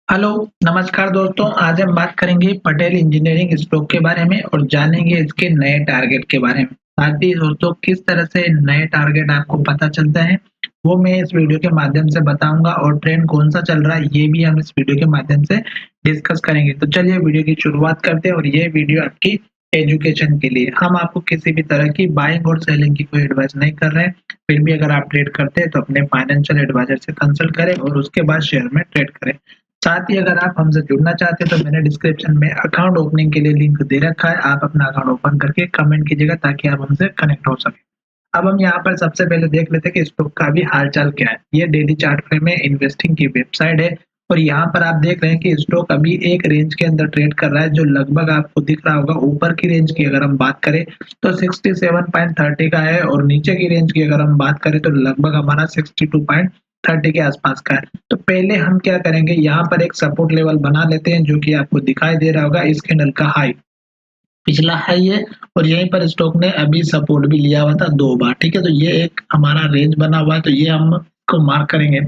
Hello, नमस्कार दोस्तों। आज हम बात करेंगे पटेल इंजीनियरिंग स्टॉक के बारे में और जानेंगे इसके नए टारगेट के बारे में। साथ ही दोस्तों किस तरह से नए टारगेट आपको पता चलता है, वो मैं इस वीडियो के माध्यम से बताऊंगा और ट्रेंड कौन सा चल रहा है ये भी हम इस वीडियो के माध्यम से डिस्कस करेंगे। तो चलिए वीडियो की शुरुआत करते हैं और ये वीडियो आपकी एजुकेशन के लिए। हम आपको किसी भी तरह की बाइंग और सेलिंग की कोई एडवाइस नहीं कर रहे हैं। फिर भी अगर आप ट्रेड करते हैं तो अपने फाइनेंशियल एडवाइजर से कंसल्ट करें और उसके बाद शेयर में ट्रेड करें। साथ ही अगर आप हमसे जुड़ना चाहते हैं तो मैंने डिस्क्रिप्शन में अकाउंट ओपनिंग के लिए लिंक दे रखा है। आप अपना अकाउंट ओपन करके कमेंट कीजिएगा ताकि आप हमसे कनेक्ट हो सके। अब हम यहाँ पर सबसे पहले देख लेते हैं कि स्टॉक का अभी हाल-चाल क्या है। ये डेली चार्ट फ्रेम में इन्वेस्टिंग की वेबसाइट है और यहाँ पर आप देख रहे हैं कि स्टॉक अभी एक रेंज के अंदर ट्रेड कर रहा है जो लगभग आपको दिख रहा होगा। ऊपर की रेंज की अगर हम बात करें तो 67.30 का है और नीचे की रेंज की अगर हम बात करें तो लगभग हमारा 62.30 के आसपास का है। तो पहले हम क्या करेंगे, यहाँ पर एक सपोर्ट लेवल बना लेते हैं जो कि आपको दिखाई दे रहा होगा, इस कैंडल का हाई पिछला हाई है और यहीं पर स्टॉक ने अभी सपोर्ट भी लिया हुआ था 2 बार, ठीक है? तो ये एक हमारा रेंज बना हुआ है, तो ये हम इसको मार्क करेंगे।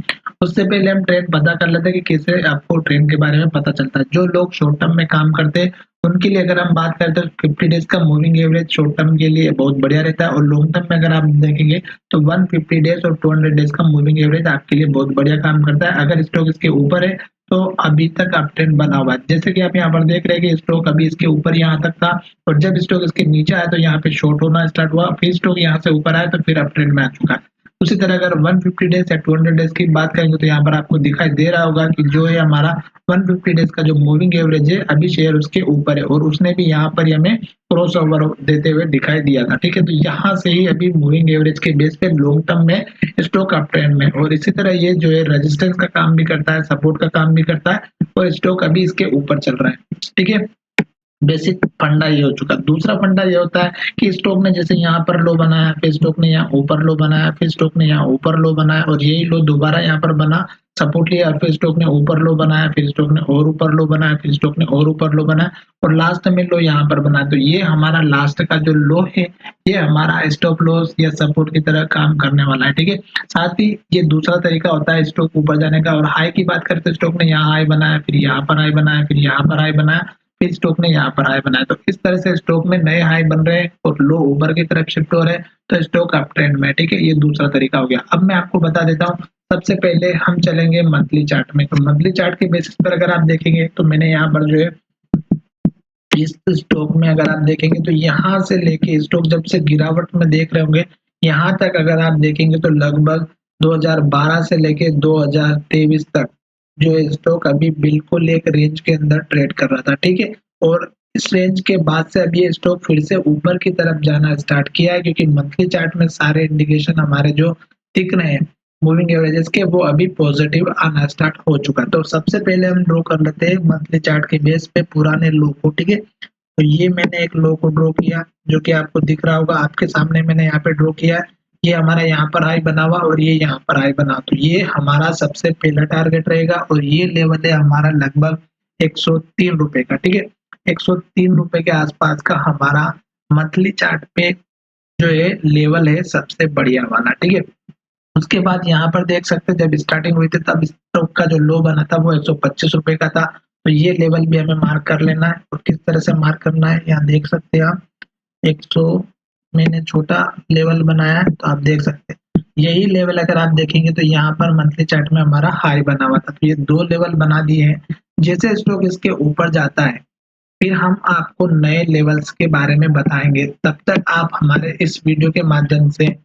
उससे पहले हम ट्रेंड पता कर लेते हैं कि कैसे आपको ट्रेंड के बारे में पता चलता है। जो लोग शॉर्ट टर्म में काम करते हैं, उनके लिए अगर हम बात करें तो 50 डेज़ का मूविंग एवरेज शॉर्ट टर्म के लिए बहुत बढ़िया रहता है और लॉन्ग टर्म में अगर आप देखेंगे तो 150 डेज़ और 200 डेज़ का मूविंग एवरेज आपके लिए बहुत बढ़िया काम करता है। अगर स्टॉक इसके ऊपर है तो अभी तक अप ट्रेंड बना हुआ है। जैसे कि आप यहाँ पर देख रहे हैं कि स्टॉक अभी इसके ऊपर यहाँ तक था और जब स्टॉक इसके नीचे आया तो यहाँ पे शॉर्ट होना स्टार्ट हुआ, फिर स्टॉक यहाँ से ऊपर आया तो फिर अप ट्रेंड में आ चुका है। उसी तरह अगर 150 डेज़ या 200 डेज़ की बात करेंगे तो यहाँ पर आपको दिखाई दे रहा होगा कि जो है हमारा 150 डेज़ का जो मूविंग एवरेज है, अभी शेयर उसके ऊपर है और उसने भी यहाँ पर हमें क्रॉसओवर देते हुए दिखाई दिया था, ठीक है? तो यहाँ से ही अभी मूविंग एवरेज के बेस पे लॉन्ग टर्म में स्टॉक अप ट्रेंड में और इसी तरह ये जो है रेजिस्टेंस का काम भी करता है, सपोर्ट का काम भी करता है और स्टॉक अभी इसके ऊपर चल रहा है, ठीक है? बेसिक फंडा ये हो चुका। दूसरा फंडा ये होता है कि स्टॉक ने जैसे यहाँ पर लो बनाया, फिर स्टॉक ने यहाँ ऊपर लो बनाया, फिर स्टॉक ने यहाँ ऊपर लो बनाया और यही लो दोबारा यहाँ पर बना, सपोर्ट लिया और फिर स्टॉक ने ऊपर लो बनाया, फिर स्टॉक ने और ऊपर लो बनाया, फिर स्टॉक ने और ऊपर लो बनाया और लास्ट में लो यहाँ पर बना। तो ये हमारा लास्ट का जो लो है, ये हमारा स्टॉप लॉस या सपोर्ट की तरह काम करने वाला है, ठीक है? साथ ही ये दूसरा तरीका होता है स्टॉक ऊपर जाने का और हाई की बात करें तो स्टॉक ने यहाँ हाई बनाया, फिर यहाँ पर हाई बनाया, फिर यहाँ पर हाई बनाया, फिर स्टॉक ने यहाँ पर हाई बनाया। तो इस तरह से स्टॉक में नए हाई बन रहे हैं और लो ऊपर की तरफ शिफ्ट हो रहे हैं, तो स्टॉक अप ट्रेंड में, ठीक है? ये दूसरा तरीका हो गया। अब मैं आपको बता देता हूँ, सबसे पहले हम चलेंगे मंथली चार्ट में। तो मंथली चार्ट के बेसिस पर अगर आप देखेंगे तो मैंने यहाँ पर जो है इस स्टॉक में अगर आप देखेंगे तो यहाँ से लेके स्टॉक जब से गिरावट में देख रहे होंगे, यहाँ तक अगर आप देखेंगे तो लगभग 2012 से लेके 2023 तक जो है स्टॉक अभी बिल्कुल एक रेंज के अंदर ट्रेड कर रहा था, ठीक है? और इस रेंज के बाद से अभी ये स्टॉक फिर से ऊपर की तरफ जाना स्टार्ट किया है क्योंकि मंथली चार्ट में सारे इंडिकेशन हमारे जो दिख रहे हैं मूविंग एवरेजेस के, वो अभी पॉजिटिव आना स्टार्ट हो चुका है। तो सबसे पहले हम ड्रॉ कर लेते हैं मंथली चार्ट के बेस पे पुराने लो को, ठीक है? तो ये मैंने एक लो को ड्रॉ किया जो कि आपको दिख रहा होगा, आपके सामने मैंने यहाँ पे ड्रॉ किया है। ये हमारा यहाँ पर हाई बना हुआ और ये यहाँ पर हाई बना, तो ये हमारा सबसे पहला टारगेट रहेगा और ये लेवल है हमारा लगभग 103 रुपए का, ठीक है? 103 रुपए के आसपास का हमारा मंथली चार्ट पे जो है लेवल है सबसे बढ़िया वाला, ठीक है? उसके बाद यहाँ पर देख सकते हैं जब स्टार्टिंग हुई थी तब स्टॉक का जो लो बना था वो 125 रुपए का था। तो ये लेवल भी हमें मार्क कर लेना है और किस तरह से मार्क करना है यहाँ देख सकते हैं आप। 100 मैंने छोटा लेवल बनाया है तो आप देख सकते हैं। यही लेवल अगर आप देखेंगे तो यहाँ पर मंथली चार्ट में हमारा हाई बना हुआ था। तो ये 2 लेवल बना दिए हैं। जैसे स्टॉक इसके ऊपर जाता है फिर हम आपको नए लेवल्स के बारे में बताएँगे। तब तक आप हमारे इस वीडियो के माध्यम से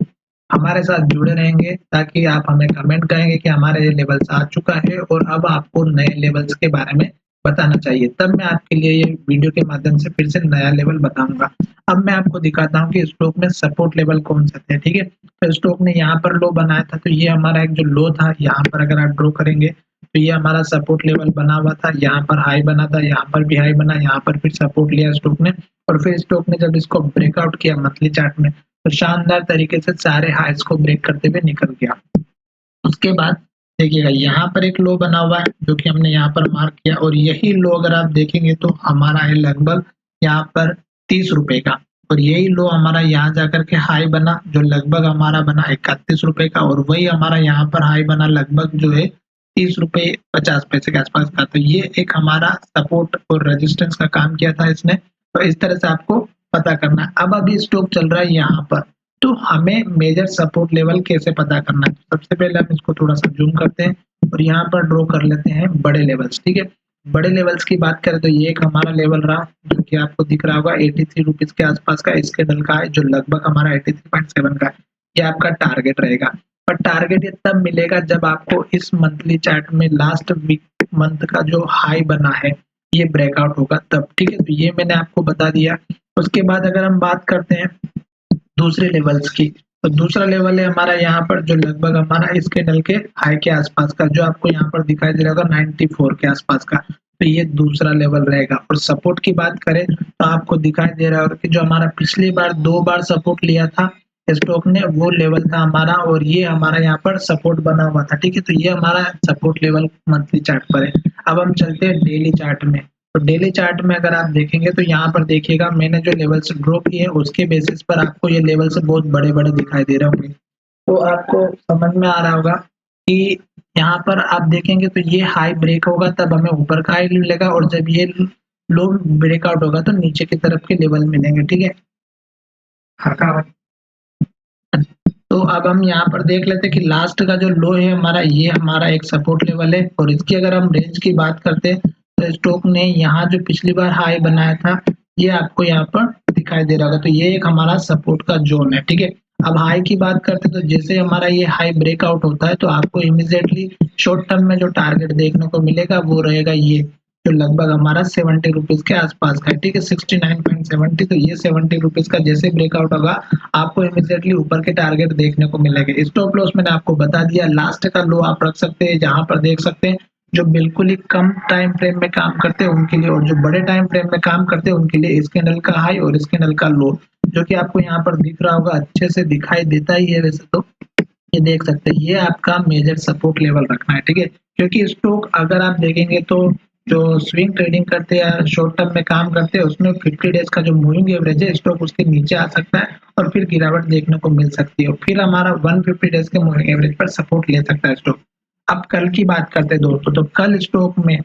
हमारे साथ जुड़े रहेंगे ताकि आप हमें कमेंट करेंगे कि हमारा ये लेवल्स आ चुका है और अब आपको नए लेवल्स के बारे में बताना चाहिए। तब मैं आपके लिए ये वीडियो के माध्यम से फिर से नया लेवल बताऊँगा। अब मैं आपको दिखाता हूँ कि स्टॉक में सपोर्ट लेवल कौन से थे, ठीक है? तो स्टॉक ने यहाँ पर लो बनाया था, तो ये हमारा एक जो लो था, यहाँ पर अगर आप ड्रॉ करेंगे तो ये हमारा सपोर्ट लेवल बना हुआ था। यहाँ पर हाई बना था, यहाँ पर भी हाई बना, यहाँ पर फिर सपोर्ट लिया स्टॉक ने और फिर स्टॉक ने जब इसको ब्रेकआउट किया मंथली चार्ट में तो शानदार तरीके से सारे हाइज को ब्रेक करते हुए निकल गया। उसके बाद देखिएगा यहाँ पर एक लो बना हुआ है जो कि हमने यहाँ पर मार्क किया और यही लो अगर आप देखेंगे तो हमारा है लगभग यहाँ पर 30 रुपए का और यही लो हमारा यहाँ जाकर के हाई बना जो लगभग हमारा बना 31 रुपए का और वही हमारा यहाँ पर हाई बना लगभग जो है ₹30.50 के आसपास का। तो ये एक हमारा सपोर्ट और रेजिस्टेंस का काम किया था इसने। तो इस तरह से आपको पता करना है। अब अभी स्टॉक चल रहा है यहाँ पर, तो हमें मेजर सपोर्ट लेवल कैसे पता करना है? सबसे पहले हम इसको थोड़ा-सा ज़ूम करते हैं और यहाँ पर ड्रॉ कर लेते हैं बड़े लेवल्स, ठीक है? बड़े लेवल्स की बात करें तो ये एक हमारा लेवल रहा, जो कि आपको दिख रहा होगा ₹83 के आसपास का इस कैंडल का है, जो लगभग हमारा 83.7 का है। ये आपका टारगेट रहेगा। पर टारगेट ये तब मिलेगा जब आपको इस मंथली चार्ट में लास्ट वीक मंथ का जो हाई बना है, ये ब्रेकआउट होगा तब, ठीक है? तो ये मैंने आपको बता दिया। उसके बाद अगर हम बात करते हैं दूसरे लेवल्स की, तो दूसरा लेवल है हमारा यहाँ पर जो लगभग हमारा इस कैंडल के हाई के आसपास का, जो आपको यहाँ पर दिखाई दे रहा होगा 94 के आसपास का। तो ये दूसरा लेवल रहेगा। और सपोर्ट की बात करें तो आपको दिखाई दे रहा होगा कि जो हमारा पिछली बार 2 बार सपोर्ट लिया था स्टॉक ने, वो लेवल था हमारा और ये हमारा यहाँ पर सपोर्ट बना हुआ था, ठीक है? तो ये हमारा सपोर्ट लेवल मंथली चार्ट पर है। अब हम चलते हैं डेली चार्ट में। तो डेली चार्ट में अगर आप देखेंगे तो यहाँ पर देखिएगा मैंने जो लेवल्स ड्रॉ किए हैं उसके बेसिस पर आपको ये लेवल्स बहुत बड़े-बड़े दिखाई दे रहे होंगे। तो आपको समझ में आ रहा होगा कि यहाँ पर आप देखेंगे तो ये हाई ब्रेक होगा तब हमें ऊपर का हाई मिलेगा और जब ये लो ब्रेकआउट होगा तो नीचे की तरफ के लेवल मिलेंगे, ठीक है? हाँ, तो अब हम यहाँ पर देख लेते हैं कि लास्ट का जो लो है हमारा, ये हमारा एक सपोर्ट लेवल है और इसकी अगर हम रेंज की बात करते हैं तो स्टॉक ने यहाँ जो पिछली बार हाई बनाया था, ये आपको यहाँ पर दिखाई दे रहा होगा। तो ये एक हमारा सपोर्ट का जोन है, ठीक है? अब हाई की बात करते हैं तो जैसे हमारा ये हाई ब्रेकआउट होता है तो आपको इमीडिएटली शॉर्ट टर्म में जो टारगेट देखने को मिलेगा वो रहेगा ये, जो लगभग हमारा ₹70 के आसपास का है, ठीक है? 69.70। तो ये ₹70 का जैसे ब्रेकआउट होगा आपको इमीडिएटली ऊपर के टारगेट देखने को मिलेंगे। स्टॉप लॉस मैंने आपको बता दिया, लास्ट का लो आप रख सकते हैं, जहाँ पर देख सकते हैं जो बिल्कुल ही कम टाइम फ्रेम में काम करते हैं उनके लिए, और जो बड़े टाइम फ्रेम में काम करते हैं उनके लिए इस कैंडल का हाई और इस कैंडल का लो, जो कि आपको यहाँ पर दिख रहा होगा, अच्छे से दिखाई देता ही है वैसे तो। ये देख सकते हैं, ये आपका मेजर सपोर्ट लेवल रखना है, ठीक है? क्योंकि स्टॉक अगर आप देखेंगे तो जो स्विंग ट्रेडिंग करते हैं या शॉर्ट टर्म में काम करते हैं उसमें 50 डेज का जो मूविंग एवरेज है, स्टॉक उसके नीचे आ सकता है और फिर गिरावट देखने को मिल सकती है और फिर हमारा 150 डेज के मूविंग एवरेज पर सपोर्ट ले सकता है स्टॉक। अब कल की बात करते हैं दोस्तों, तो कल स्टॉक में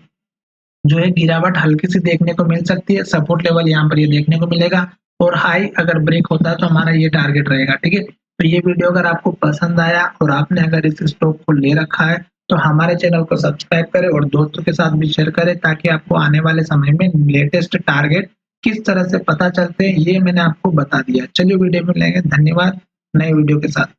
जो है गिरावट हल्की सी देखने को मिल सकती है, सपोर्ट लेवल यहाँ पर ये देखने को मिलेगा और हाई अगर ब्रेक होता है तो हमारा ये टारगेट रहेगा, ठीक है? तो ये वीडियो अगर आपको पसंद आया और आपने अगर इस स्टॉक को ले रखा है तो हमारे चैनल को सब्सक्राइब करें और दोस्तों के साथ भी शेयर करें, ताकि आपको आने वाले समय में लेटेस्ट टारगेट किस तरह से पता चलते हैं ये मैंने आपको बता दिया। चलिए वीडियो में मिलेंगे, धन्यवाद नए वीडियो के साथ।